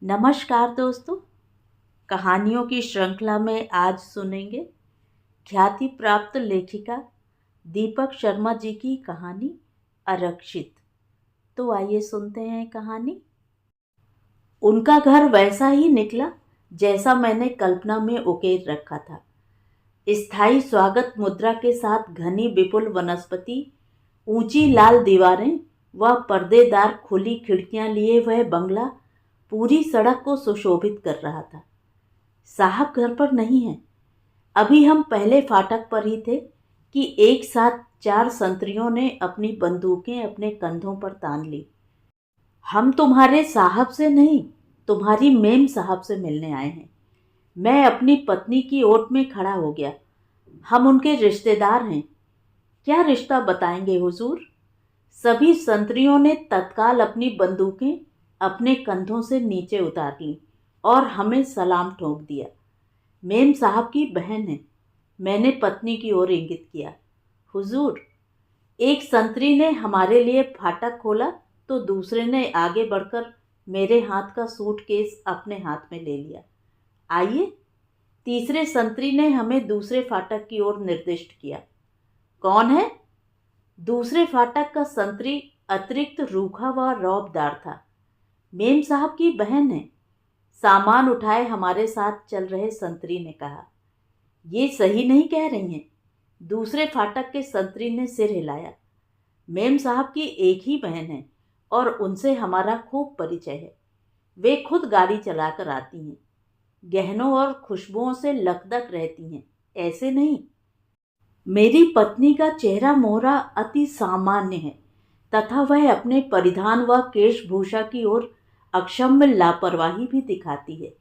नमस्कार दोस्तों। कहानियों की श्रृंखला में आज सुनेंगे ख्याति प्राप्त लेखिका दीपक शर्मा जी की कहानी आरक्षित। तो आइए सुनते हैं कहानी। उनका घर वैसा ही निकला जैसा मैंने कल्पना में उकेर रखा था। स्थायी स्वागत मुद्रा के साथ घनी विपुल वनस्पति, ऊंची लाल दीवारें व पर्देदार खुली खिड़कियां लिए वह बंगला पूरी सड़क को सुशोभित कर रहा था। साहब घर पर नहीं है। अभी हम पहले फाटक पर ही थे कि एक साथ 4 संतरियों ने अपनी बंदूकें अपने कंधों पर तान ली। हम तुम्हारे साहब से नहीं, तुम्हारी मेम साहब से मिलने आए हैं। मैं अपनी पत्नी की ओट में खड़ा हो गया। हम उनके रिश्तेदार हैं। क्या रिश्ता बताएंगे हुजूर? सभी संतरियों ने तत्काल अपनी बंदूकें अपने कंधों से नीचे उतार ली और हमें सलाम ठोक दिया। मेम साहब की बहन है। मैंने पत्नी की ओर इंगित किया। हुजूर, एक संतरी ने हमारे लिए फाटक खोला तो दूसरे ने आगे बढ़कर मेरे हाथ का सूटकेस अपने हाथ में ले लिया। आइए। तीसरे संतरी ने हमें दूसरे फाटक की ओर निर्दिष्ट किया। कौन है? दूसरे फाटक का संतरी अतिरिक्त रूखा व रौबदार था। मेम साहब की बहन है। सामान उठाए हमारे साथ चल रहे संतरी ने कहा। ये सही नहीं कह रही हैं। दूसरे फाटक के संतरी ने सिर हिलाया। मेम साहब की एक ही बहन है और उनसे हमारा खूब परिचय है। वे खुद गाड़ी चलाकर आती हैं। गहनों और खुशबुओं से लकदक रहती हैं, ऐसे नहीं। मेरी पत्नी का चेहरा मोहरा अति सामान्य है तथा वह अपने परिधान व केशभूषा की ओर अक्षम्य लापरवाही भी दिखाती है।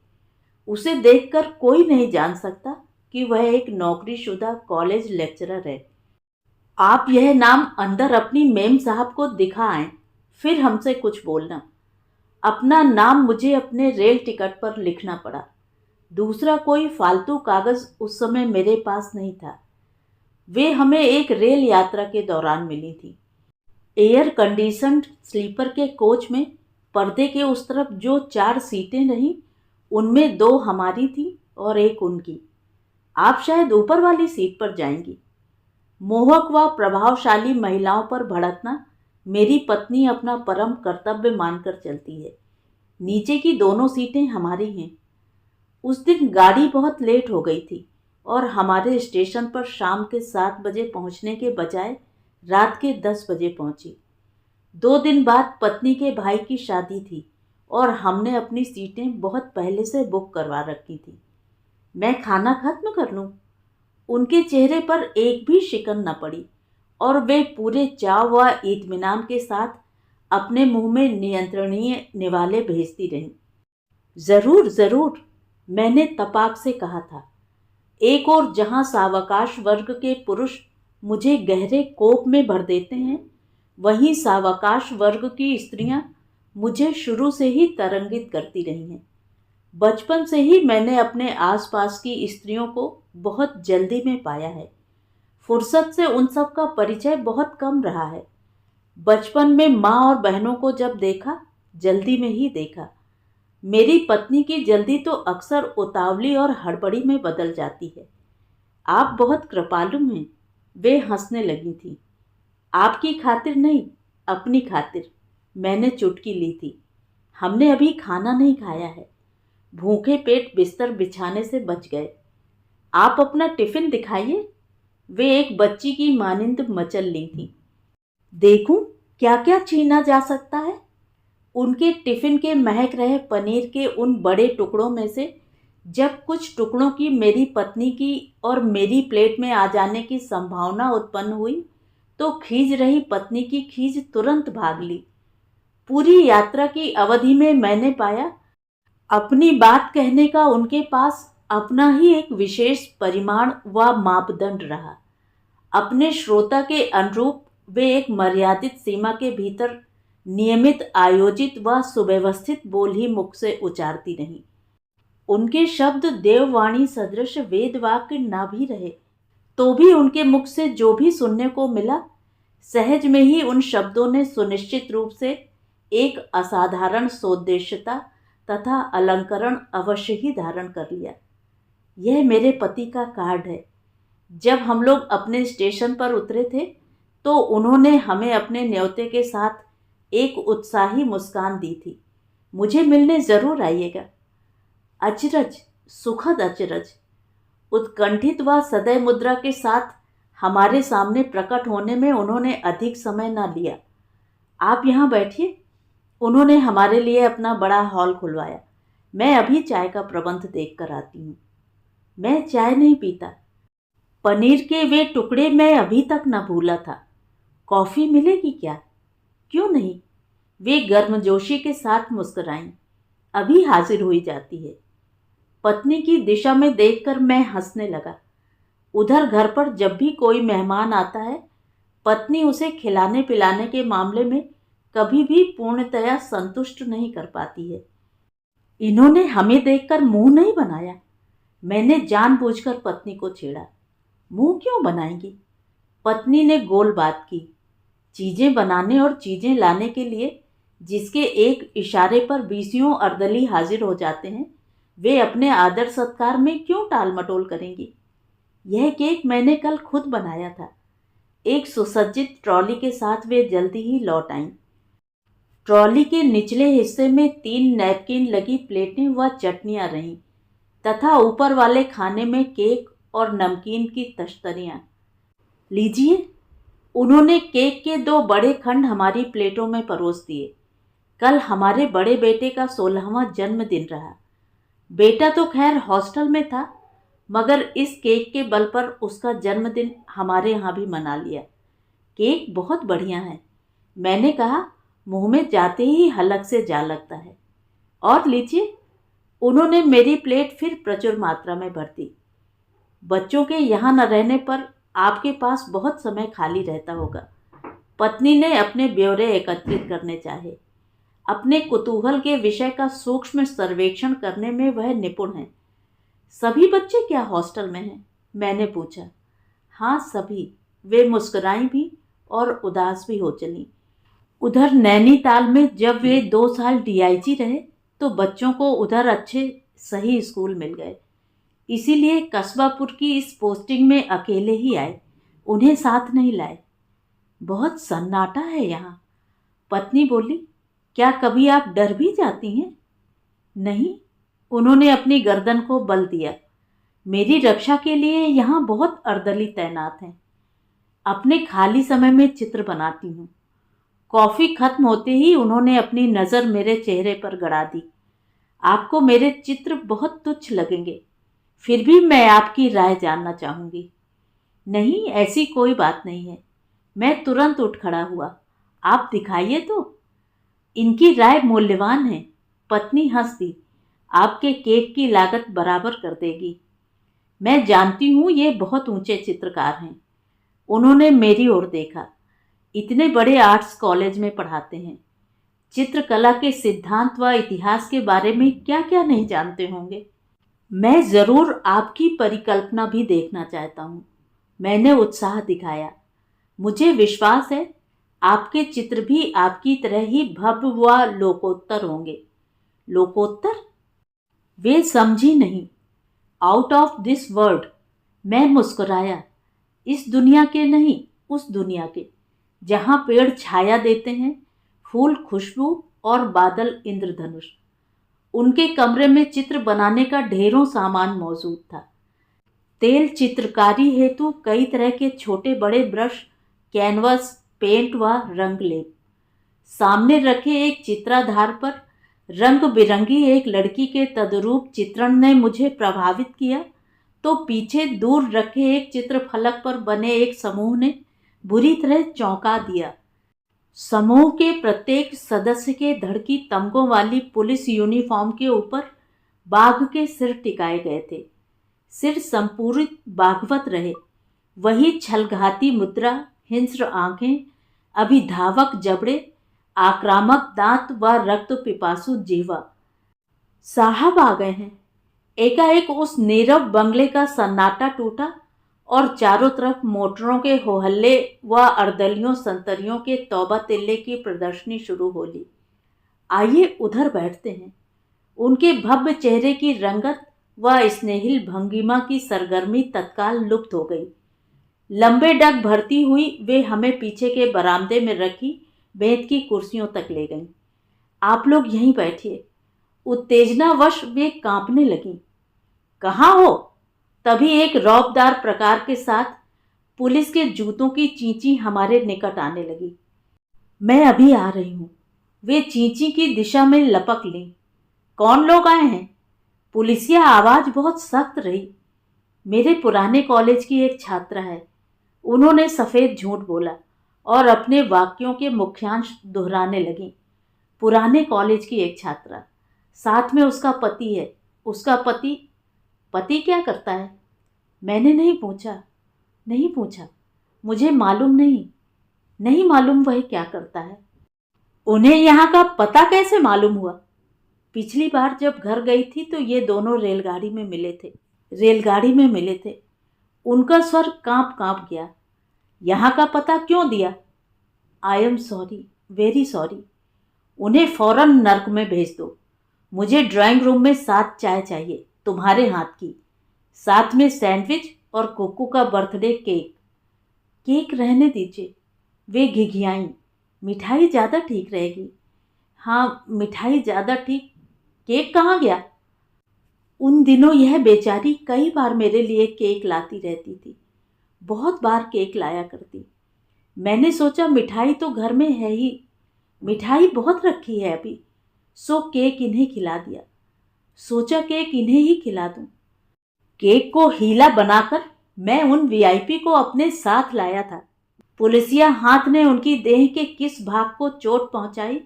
उसे देखकर कोई नहीं जान सकता कि वह एक नौकरीशुदा कॉलेज लेक्चरर है। आप यह नाम अंदर अपनी मेम साहब को दिखाएं, फिर हमसे कुछ बोलना। अपना नाम मुझे अपने रेल टिकट पर लिखना पड़ा। दूसरा कोई फालतू कागज उस समय मेरे पास नहीं था। वे हमें एक रेल यात्रा के दौरान मिली थी। एयर कंडीशन्ड स्लीपर के कोच में पर्दे के उस तरफ जो 4 सीटें रहीं, उनमें 2 हमारी थी और एक उनकी। आप शायद ऊपर वाली सीट पर जाएंगी। मोहक व प्रभावशाली महिलाओं पर भड़कना मेरी पत्नी अपना परम कर्तव्य मानकर चलती है। नीचे की दोनों सीटें हमारी हैं। उस दिन गाड़ी बहुत लेट हो गई थी और हमारे स्टेशन पर शाम के 7 बजे पहुंचने के बजाय रात के 10 बजे पहुंची। 2 दिन बाद पत्नी के भाई की शादी थी और हमने अपनी सीटें बहुत पहले से बुक करवा रखी थी। मैं खाना खत्म कर लूं? उनके चेहरे पर एक भी शिकन न पड़ी और वे पूरे चाव व इत्मीनान के साथ अपने मुंह में नियंत्रणीय निवाले भेजती रहीं। जरूर जरूर, मैंने तपाक से कहा था। एक और जहां सावकाश वर्ग के पुरुष मुझे गहरे कोप में भर देते हैं, वहीं सावकाश वर्ग की स्त्रियां मुझे शुरू से ही तरंगित करती रही हैं। बचपन से ही मैंने अपने आसपास की स्त्रियों को बहुत जल्दी में पाया है। फुर्सत से उन सब का परिचय बहुत कम रहा है। बचपन में माँ और बहनों को जब देखा, जल्दी में ही देखा। मेरी पत्नी की जल्दी तो अक्सर उतावली और हड़बड़ी में बदल जाती है। आप बहुत कृपालु हैं। वे हंसने लगी थी। आपकी खातिर नहीं, अपनी खातिर। मैंने चुटकी ली थी। हमने अभी खाना नहीं खाया है। भूखे पेट बिस्तर बिछाने से बच गए। आप अपना टिफिन दिखाइए। वे एक बच्ची की मानिंद मचल ली थी। देखूं क्या क्या छीना जा सकता है। उनके टिफिन के महक रहे पनीर के उन बड़े टुकड़ों में से जब कुछ टुकड़ों की मेरी पत्नी की और मेरी प्लेट में आ जाने की संभावना उत्पन्न हुई तो खींच रही पत्नी की खींच तुरंत भाग ली। पूरी यात्रा की अवधि में मैंने पाया अपनी बात कहने का उनके पास अपना ही एक विशेष परिमाण व मापदंड रहा। अपने श्रोता के अनुरूप वे एक मर्यादित सीमा के भीतर नियमित, आयोजित व सुव्यवस्थित बोल ही मुख से उच्चारती रहीं। उनके शब्द देववाणी सदृश वेद वाक्य ना भी रहे तो भी उनके मुख से जो भी सुनने को मिला, सहज में ही उन शब्दों ने सुनिश्चित रूप से एक असाधारण सोद्देश्यता तथा अलंकरण अवश्य ही धारण कर लिया। यह मेरे पति का कार्ड है। जब हम लोग अपने स्टेशन पर उतरे थे तो उन्होंने हमें अपने न्योते के साथ एक उत्साही मुस्कान दी थी। मुझे मिलने जरूर आइएगा। अचरज, सुखद अचरज, उत्कंठित व सदैव मुद्रा के साथ हमारे सामने प्रकट होने में उन्होंने अधिक समय न लिया। आप यहाँ बैठिए। उन्होंने हमारे लिए अपना बड़ा हॉल खुलवाया। मैं अभी चाय का प्रबंध देख कर आती हूँ। मैं चाय नहीं पीता। पनीर के वे टुकड़े मैं अभी तक न भूला था। कॉफ़ी मिलेगी क्या? क्यों नहीं? वे गर्मजोशी के साथ मुस्कुराईं। अभी हाजिर हुई जाती है। पत्नी की दिशा में देखकर मैं हंसने लगा। उधर घर पर जब भी कोई मेहमान आता है, पत्नी उसे खिलाने पिलाने के मामले में कभी भी पूर्णतया संतुष्ट नहीं कर पाती है। इन्होंने हमें देखकर मुंह नहीं बनाया। मैंने जानबूझकर पत्नी को छेड़ा। मुंह क्यों बनाएंगी? पत्नी ने गोल बात की। चीजें बनाने और चीजें लाने के लिए जिसके एक इशारे पर बीसियों अर्दली हाजिर हो जाते हैं, वे अपने आदर सत्कार में क्यों टाल मटोल करेंगी? यह केक मैंने कल खुद बनाया था। एक सुसज्जित ट्रॉली के साथ वे जल्दी ही लौट आईं। ट्रॉली के निचले हिस्से में 3 नैपकिन लगी प्लेटें व चटनियाँ रहीं तथा ऊपर वाले खाने में केक और नमकीन की तश्तरियाँ। लीजिए। उन्होंने केक के 2 बड़े खंड हमारी प्लेटों में परोस दिए। कल हमारे बड़े बेटे का 16वां जन्मदिन रहा। बेटा तो खैर हॉस्टल में था, मगर इस केक के बल पर उसका जन्मदिन हमारे यहाँ भी मना लिया। केक बहुत बढ़िया है, मैंने कहा। मुंह में जाते ही हलक से जा लगता है। और लीजिए। उन्होंने मेरी प्लेट फिर प्रचुर मात्रा में भर दी। बच्चों के यहाँ न रहने पर आपके पास बहुत समय खाली रहता होगा। पत्नी ने अपने ब्यौरे एकत्रित करने चाहे। अपने कुतूहल के विषय का सूक्ष्म सर्वेक्षण करने में वह निपुण है। सभी बच्चे क्या हॉस्टल में हैं? मैंने पूछा। हाँ, सभी। वे मुस्कुराई भी और उदास भी हो चली। उधर नैनीताल में जब वे 2 साल डीआईजी रहे तो बच्चों को उधर अच्छे सही स्कूल मिल गए। इसीलिए कस्बापुर की इस पोस्टिंग में अकेले ही आए, उन्हें साथ नहीं लाए। बहुत सन्नाटा है यहाँ। पत्नी बोली। क्या कभी आप डर भी जाती हैं? नहीं। उन्होंने अपनी गर्दन को बल दिया। मेरी रक्षा के लिए यहाँ बहुत अर्दली तैनात हैं। अपने खाली समय में चित्र बनाती हूँ। कॉफ़ी खत्म होते ही उन्होंने अपनी नज़र मेरे चेहरे पर गड़ा दी। आपको मेरे चित्र बहुत तुच्छ लगेंगे, फिर भी मैं आपकी राय जानना चाहूँगी। नहीं, ऐसी कोई बात नहीं है। मैं तुरंत उठ खड़ा हुआ। आप दिखाइए तो। इनकी राय मूल्यवान है। पत्नी हंस दी। आपके केक की लागत बराबर कर देगी। मैं जानती हूँ ये बहुत ऊंचे चित्रकार हैं। उन्होंने मेरी ओर देखा। इतने बड़े आर्ट्स कॉलेज में पढ़ाते हैं। चित्रकला के सिद्धांत व इतिहास के बारे में क्या क्या नहीं जानते होंगे। मैं ज़रूर आपकी परिकल्पना भी देखना चाहता हूँ। मैंने उत्साह दिखाया। मुझे विश्वास है आपके चित्र भी आपकी तरह ही भव्य व लोकोत्तर होंगे। लोकोत्तर? वे समझी नहीं। Out of this world. मैं मुस्कुराया। इस दुनिया के नहीं, उस दुनिया के, जहाँ पेड़ छाया देते हैं, फूल खुशबू और बादल इंद्रधनुष। उनके कमरे में चित्र बनाने का ढेरों सामान मौजूद था। तेल चित्रकारी हेतु कई तरह के छोटे बड़े ब्रश, कैनवस, पेंट व रंग लेप। सामने रखे एक चित्राधार पर रंग बिरंगी एक लड़की के तद्रूप चित्रण ने मुझे प्रभावित किया, तो पीछे दूर रखे एक चित्रफलक पर बने एक समूह ने बुरी तरह चौंका दिया। समूह के प्रत्येक सदस्य के धड़की तमगों वाली पुलिस यूनिफॉर्म के ऊपर बाघ के सिर टिकाए गए थे। सिर संपूरित बाघवत रहे। वही छलघाती मुद्रा, हिंस्र आंखें, अभिधावक जबड़े, आक्रामक दांत व रक्त पिपासु जीवा। साहब आ गए हैं। एकाएक उस नीरव बंगले का सन्नाटा टूटा और चारों तरफ मोटरों के होहल्ले व अर्दलियों संतरियों के तौबा तिल्ले की प्रदर्शनी शुरू हो ली। आइए उधर बैठते हैं। उनके भव्य चेहरे की रंगत व स्नेहिल भंगिमा की सरगर्मी तत्काल लुप्त हो गई। लंबे डग भरती हुई वे हमें पीछे के बरामदे में रखी बेंत की कुर्सियों तक ले गईं। आप लोग यहीं बैठिए। उत्तेजनावश वे कांपने लगीं। कहाँ हो? तभी एक रौबदार प्रकार के साथ पुलिस के जूतों की चींची हमारे निकट आने लगी। मैं अभी आ रही हूँ। वे चींची की दिशा में लपक लीं। कौन लोग आए हैं? पुलिसिया आवाज बहुत सख्त रही। मेरे पुराने कॉलेज की एक छात्रा है। उन्होंने सफेद झूठ बोला और अपने वाक्यों के मुख्यांश दोहराने लगी। पुराने कॉलेज की एक छात्रा, साथ में उसका पति है। उसका पति? पति क्या करता है? मैंने नहीं पूछा। मुझे मालूम नहीं मालूम वह क्या करता है। उन्हें यहाँ का पता कैसे मालूम हुआ? पिछली बार जब घर गई थी तो ये दोनों रेलगाड़ी में मिले थे। उनका स्वर कांप गया। यहाँ का पता क्यों दिया? I am sorry, very sorry. उन्हें फौरन नर्क में भेज दो। मुझे ड्राइंग रूम में 7 चाय चाहिए, तुम्हारे हाथ की, साथ में सैंडविच और कुक्कू का बर्थडे केक। केक रहने दीजिए। वे घिघियाईं। मिठाई ज़्यादा ठीक रहेगी। हाँ, मिठाई ज़्यादा ठीक। केक कहाँ गया? उन दिनों यह बेचारी कई बार मेरे लिए केक लाती रहती थी। बहुत बार केक लाया करती। मैंने सोचा मिठाई तो घर में है ही, मिठाई बहुत रखी है अभी, सो केक इन्हें खिला दिया। सोचा केक इन्हें ही खिला दूं। केक को हीला बनाकर मैं उन वीआईपी को अपने साथ लाया था। पुलिसिया हाथ ने उनकी देह के किस भाग को चोट पहुंचाई,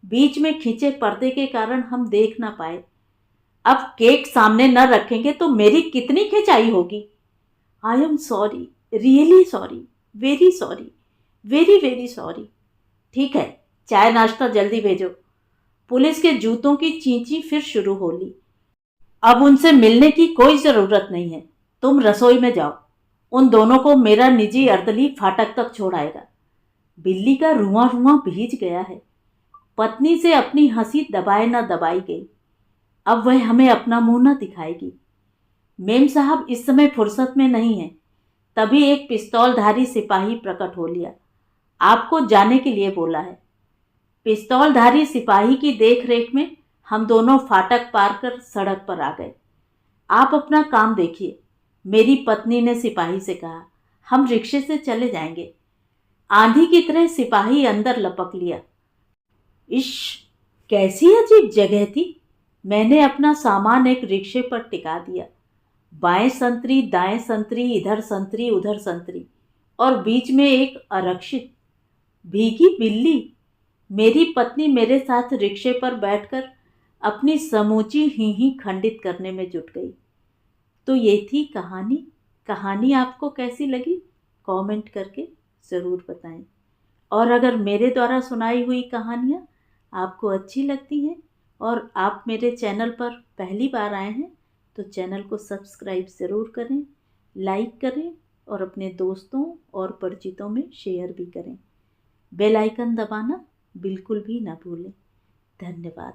बीच में खिंचे पर्दे के कारण हम देख ना पाए। अब केक सामने न रखेंगे तो मेरी कितनी खिंचाई होगी। I am sorry, really sorry, very sorry, very very sorry. ठीक है, चाय नाश्ता जल्दी भेजो। पुलिस के जूतों की चींची फिर शुरू हो ली। अब उनसे मिलने की कोई जरूरत नहीं है। तुम रसोई में जाओ। उन दोनों को मेरा निजी अर्दली फाटक तक छोड़ आएगा। बिल्ली का रुआं भीज गया है। पत्नी से अपनी हंसी दबाए न दबाई गई। अब वह हमें अपना मुंह न दिखाएगी। मेम साहब इस समय फुर्सत में नहीं है। तभी एक पिस्तौलधारी सिपाही प्रकट हो लिया। आपको जाने के लिए बोला है। पिस्तौलधारी सिपाही की देखरेख में हम दोनों फाटक पार कर सड़क पर आ गए। आप अपना काम देखिए, मेरी पत्नी ने सिपाही से कहा। हम रिक्शे से चले जाएंगे। आंधी की तरह सिपाही अंदर लपक लिया। इश, कैसी अजीब जगह थी। मैंने अपना सामान एक रिक्शे पर टिका दिया। बाएं संतरी, दाएं संतरी, इधर संतरी, उधर संतरी, और बीच में एक आरक्षित भीगी बिल्ली। मेरी पत्नी मेरे साथ रिक्शे पर बैठकर अपनी समूची ही खंडित करने में जुट गई। तो ये थी कहानी। कहानी आपको कैसी लगी कमेंट करके ज़रूर बताएं। और अगर मेरे द्वारा सुनाई हुई कहानियाँ आपको अच्छी लगती हैं और आप मेरे चैनल पर पहली बार आए हैं तो चैनल को सब्सक्राइब ज़रूर करें, लाइक करें और अपने दोस्तों और परिचितों में शेयर भी करें। बेल आइकन दबाना बिल्कुल भी ना भूलें। धन्यवाद।